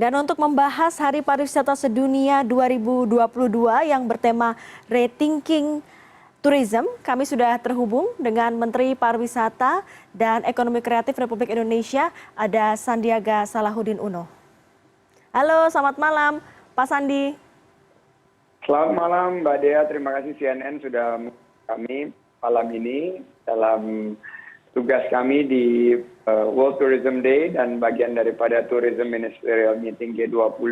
Dan untuk membahas Hari Pariwisata Sedunia 2022 yang bertema Rethinking Tourism, kami sudah terhubung dengan Menteri Pariwisata dan Ekonomi Kreatif Republik Indonesia, ada Sandiaga Salahuddin Uno. Halo, selamat malam Pak Sandi. Selamat malam Mbak Dea, terima kasih CNN sudah kami malam ini dalam tugas kami di World Tourism Day dan bagian daripada Tourism Ministerial Meeting G20.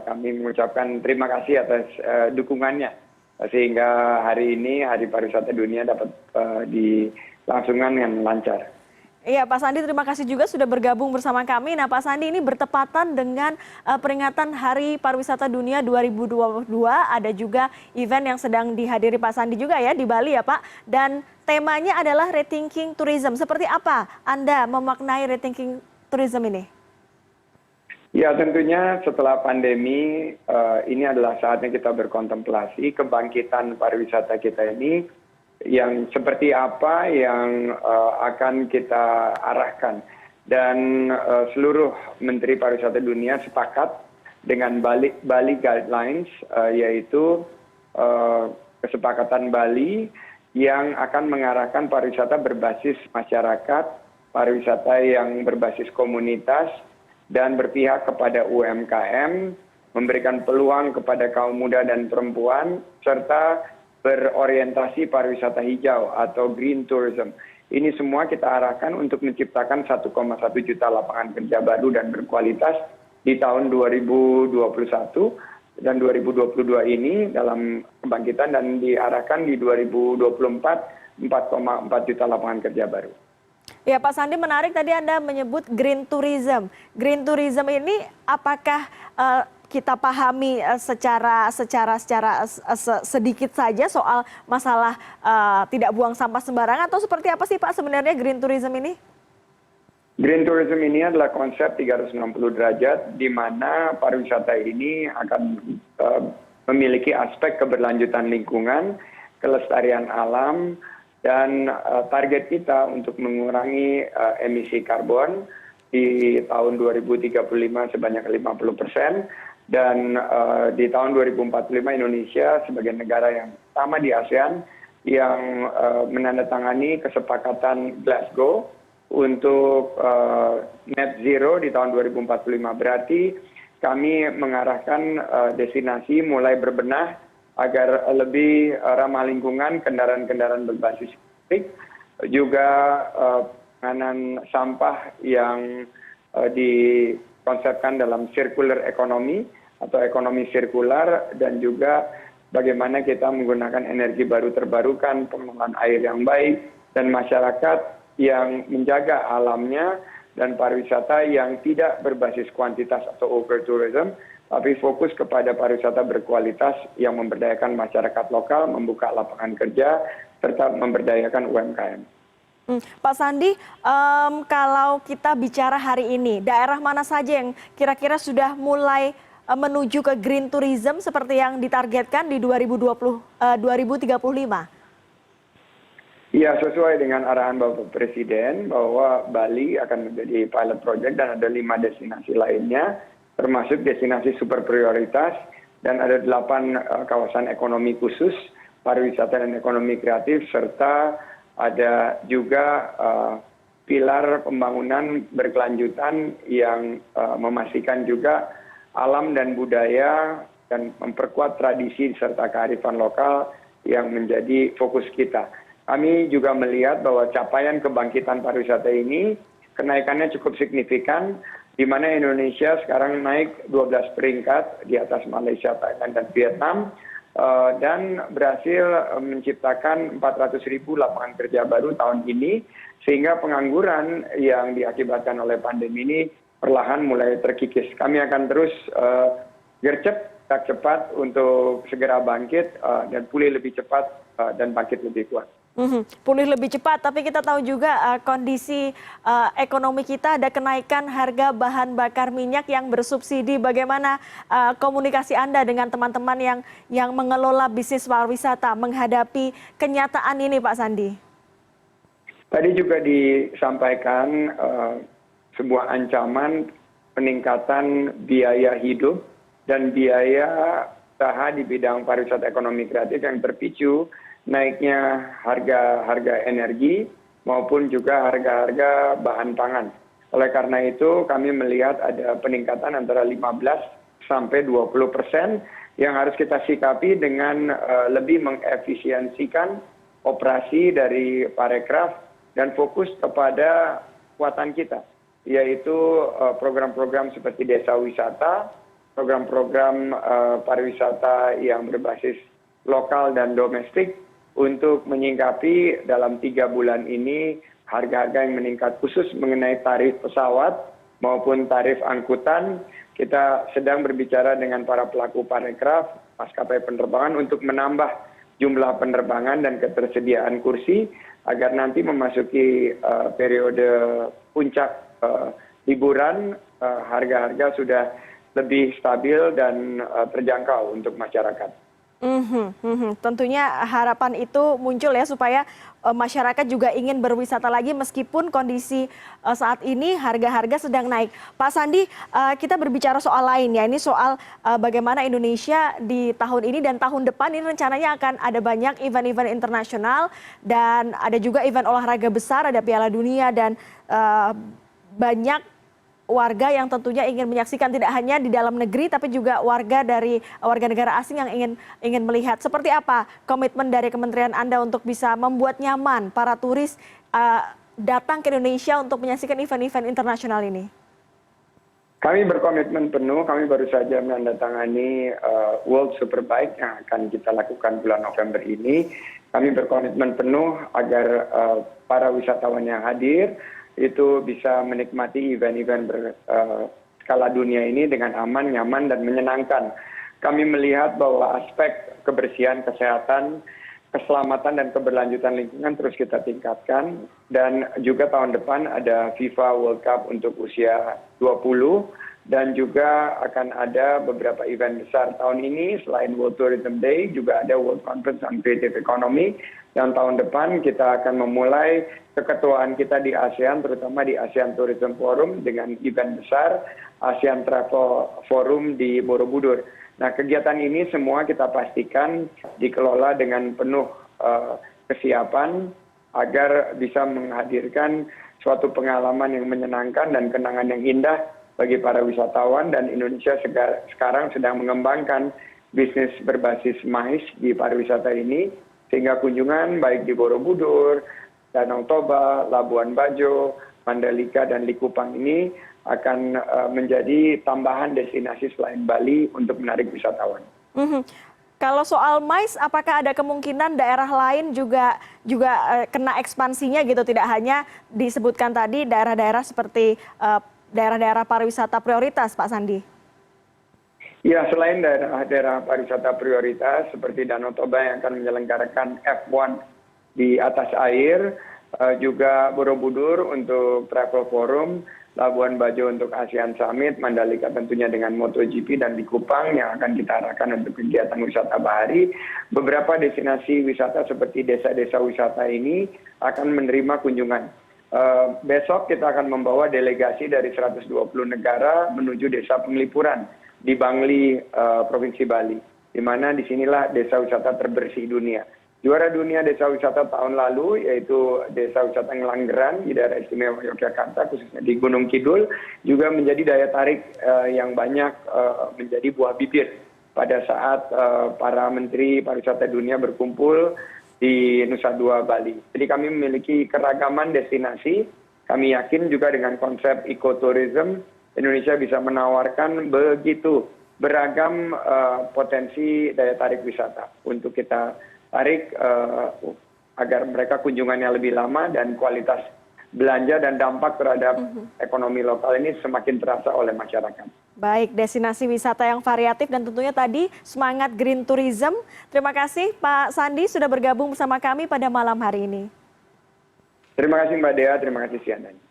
Kami mengucapkan terima kasih atas dukungannya sehingga hari ini Hari Pariwisata Dunia dapat dilangsungkan dengan lancar. Iya Pak Sandi, terima kasih juga sudah bergabung bersama kami. Nah Pak Sandi, ini bertepatan dengan peringatan Hari Pariwisata Dunia 2022. Ada juga event yang sedang dihadiri Pak Sandi juga ya di Bali ya Pak. Dan temanya adalah Rethinking Tourism. Seperti apa Anda memaknai Rethinking Tourism ini? Ya tentunya setelah pandemi ini adalah saatnya kita berkontemplasi kebangkitan pariwisata kita ini yang seperti apa yang akan kita arahkan. Dan seluruh Menteri Pariwisata Dunia sepakat dengan Bali Guidelines, yaitu kesepakatan Bali yang akan mengarahkan pariwisata berbasis masyarakat, pariwisata yang berbasis komunitas, dan berpihak kepada UMKM, memberikan peluang kepada kaum muda dan perempuan, serta berorientasi pariwisata hijau atau green tourism. Ini semua kita arahkan untuk menciptakan 1,1 juta lapangan kerja baru dan berkualitas di tahun 2021 dan 2022 ini dalam kebangkitan, dan diarahkan di 2024 4,4 juta lapangan kerja baru. Ya Pak Sandi, menarik tadi Anda menyebut green tourism. Green tourism ini apakah kita pahami secara sedikit saja soal masalah tidak buang sampah sembarangan, atau seperti apa sih Pak sebenarnya green tourism ini? Green tourism ini adalah konsep 360 derajat di mana pariwisata ini akan memiliki aspek keberlanjutan lingkungan, kelestarian alam, dan target kita untuk mengurangi emisi karbon di tahun 2035 sebanyak 50%. Dan di tahun 2045 Indonesia sebagai negara yang pertama di ASEAN yang menandatangani kesepakatan Glasgow untuk net zero di tahun 2045. Berarti kami mengarahkan destinasi mulai berbenah agar lebih ramah lingkungan, kendaraan-kendaraan berbasis listrik, juga penanganan sampah yang dikonsepkan dalam circular economy atau ekonomi sirkular, dan juga bagaimana kita menggunakan energi baru terbarukan, pengelolaan air yang baik, dan masyarakat yang menjaga alamnya, dan pariwisata yang tidak berbasis kuantitas atau over tourism, tapi fokus kepada pariwisata berkualitas yang memberdayakan masyarakat lokal, membuka lapangan kerja, serta memberdayakan UMKM. Pak Sandi, kalau kita bicara hari ini, daerah mana saja yang kira-kira sudah mulai menuju ke green tourism seperti yang ditargetkan di 2035? Ya, sesuai dengan arahan Bapak Presiden bahwa Bali akan menjadi pilot project dan ada 5 destinasi lainnya, termasuk destinasi super prioritas, dan ada 8 kawasan ekonomi khusus, pariwisata dan ekonomi kreatif, serta ada juga pilar pembangunan berkelanjutan yang memastikan juga alam dan budaya dan memperkuat tradisi serta kearifan lokal yang menjadi fokus kita. Kami juga melihat bahwa capaian kebangkitan pariwisata ini kenaikannya cukup signifikan, di mana Indonesia sekarang naik 12 peringkat di atas Malaysia, Thailand, dan Vietnam, dan berhasil menciptakan 400.000 lapangan kerja baru tahun ini, sehingga pengangguran yang diakibatkan oleh pandemi ini perlahan mulai terkikis. Kami akan terus gercep cepat untuk segera bangkit dan pulih lebih cepat dan bangkit lebih kuat. Pulih lebih cepat, tapi kita tahu juga kondisi ekonomi kita, ada kenaikan harga bahan bakar minyak yang bersubsidi. Bagaimana komunikasi Anda dengan teman-teman yang mengelola bisnis pariwisata menghadapi kenyataan ini, Pak Sandi? Tadi juga disampaikan sebuah ancaman peningkatan biaya hidup dan biaya usaha di bidang pariwisata ekonomi kreatif yang terpicu naiknya harga energi maupun juga harga bahan pangan. Oleh karena itu kami melihat ada peningkatan antara 15 sampai 20% yang harus kita sikapi dengan lebih mengefisiensikan operasi dari Parekraf dan fokus kepada kekuatan kita, yaitu program-program seperti desa wisata, program-program pariwisata yang berbasis lokal dan domestik untuk menyingkapi dalam 3 bulan ini harga-harga yang meningkat khusus mengenai tarif pesawat maupun tarif angkutan. Kita sedang berbicara dengan para pelaku Parekraf, maskapai penerbangan untuk menambah jumlah penerbangan dan ketersediaan kursi agar nanti memasuki periode puncak liburan harga-harga sudah lebih stabil dan terjangkau untuk masyarakat. Tentunya harapan itu muncul ya supaya masyarakat juga ingin berwisata lagi meskipun kondisi saat ini harga-harga sedang naik. Pak Sandi, kita berbicara soal lain ya, ini soal bagaimana Indonesia di tahun ini dan tahun depan ini rencananya akan ada banyak event-event internasional dan ada juga event olahraga besar, ada Piala Dunia dan banyak warga yang tentunya ingin menyaksikan tidak hanya di dalam negeri tapi juga warga negara asing yang ingin melihat. Seperti apa komitmen dari Kementerian Anda untuk bisa membuat nyaman para turis datang ke Indonesia untuk menyaksikan event-event internasional ini? Kami berkomitmen penuh, kami baru saja menandatangani World Superbike yang akan kita lakukan bulan November ini. Kami berkomitmen penuh agar para wisatawan yang hadir itu bisa menikmati event-event berskala dunia ini dengan aman, nyaman, dan menyenangkan. Kami melihat bahwa aspek kebersihan, kesehatan, keselamatan, dan keberlanjutan lingkungan terus kita tingkatkan. Dan juga tahun depan ada FIFA World Cup untuk usia 20, dan juga akan ada beberapa event besar tahun ini. Selain World Tourism Day, juga ada World Conference on Creative Economy. Dan tahun depan kita akan memulai keketuaan kita di ASEAN, terutama di ASEAN Tourism Forum dengan event besar ASEAN Travel Forum di Borobudur. Nah, kegiatan ini semua kita pastikan dikelola dengan penuh kesiapan agar bisa menghadirkan suatu pengalaman yang menyenangkan dan kenangan yang indah bagi para wisatawan. Dan Indonesia sekarang sedang mengembangkan bisnis berbasis MICE di pariwisata ini, sehingga kunjungan baik di Borobudur, Danau Toba, Labuan Bajo, Mandalika, dan Likupang ini akan menjadi tambahan destinasi selain Bali untuk menarik wisatawan. Kalau soal MICE, apakah ada kemungkinan daerah lain juga kena ekspansinya gitu? Tidak hanya disebutkan tadi daerah-daerah seperti daerah-daerah pariwisata prioritas, Pak Sandi. Ya, selain daerah-daerah pariwisata prioritas seperti Danau Toba yang akan menyelenggarakan F1 di atas air, juga Borobudur untuk Travel Forum, Labuan Bajo untuk ASEAN Summit, Mandalika tentunya dengan MotoGP, dan Likupang yang akan kita arahkan untuk kegiatan wisata bahari. Beberapa destinasi wisata seperti desa-desa wisata ini akan menerima kunjungan. Besok kita akan membawa delegasi dari 120 negara menuju desa penglipuran di Bangli, Provinsi Bali, di mana disinilah desa wisata terbersih dunia. Juara dunia desa wisata tahun lalu yaitu desa wisata Ngelanggeran di daerah istimewa Yogyakarta, khususnya di Gunung Kidul, juga menjadi daya tarik yang banyak menjadi buah bibir pada saat para menteri pariwisata dunia berkumpul di Nusa Dua, Bali. Jadi kami memiliki keragaman destinasi. Kami yakin juga dengan konsep ekoturism, Indonesia bisa menawarkan begitu beragam potensi daya tarik wisata untuk kita tarik agar mereka kunjungannya lebih lama dan kualitas belanja dan dampak terhadap ekonomi lokal ini semakin terasa oleh masyarakat. Baik, destinasi wisata yang variatif dan tentunya tadi semangat green tourism. Terima kasih Pak Sandi sudah bergabung bersama kami pada malam hari ini. Terima kasih Mbak Dea, terima kasih CNN.